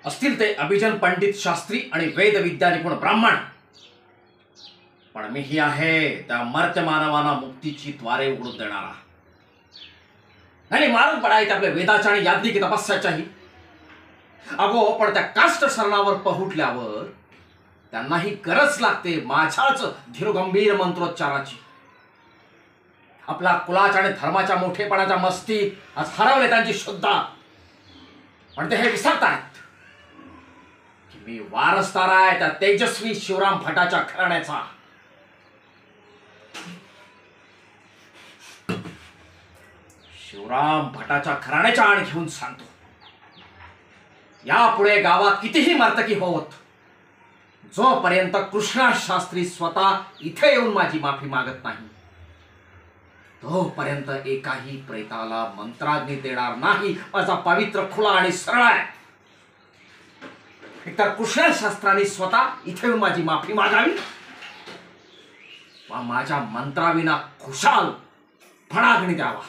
असतील ते अभिजन पंडित शास्त्री आणि वेद विद्या निपुण ब्राह्मण, पण मीही आहे त्या मर्त्य मानवांना मुक्तीची द्वारे उघडून देणारा. आणि मारून पडायचे आपल्या वेदाच्या आणि याज्ञिक तपस्याच्याही. अगो पण त्या काष्ट सरणावर पहुटल्यावर त्यांनाही गरज लागते माझ्याच धीरगंभीर मंत्रोच्चाराची. आपला कुलाच्या आणि धर्माच्या मोठेपणाच्या मस्तीत आज हरवले त्यांची शुद्धा. पण ते हे विसरतायत की मी वारसदार आहे त्या तेजस्वी शिवराम भटाच्या घराण्याचा. शिवराम भटाच्या घराण्याच्या आण घेऊन सांगतो, यापुढे गावात कितीही मर्तकी होत, जोपर्यंत कृष्णा शास्त्री स्वतः इथे येऊन माझी माफी मागत नाही तोपर्यंत एकाही प्रेताला मंत्राग्नी देणार नाही. माझा पवित्र खुला आणि सरळ आहे. एकतर कृष्णा शास्त्राने स्वतः इथे येऊन माझी माफी मागावी वा माझ्या मंत्राविना खुशाल फडाग्नी द्यावा.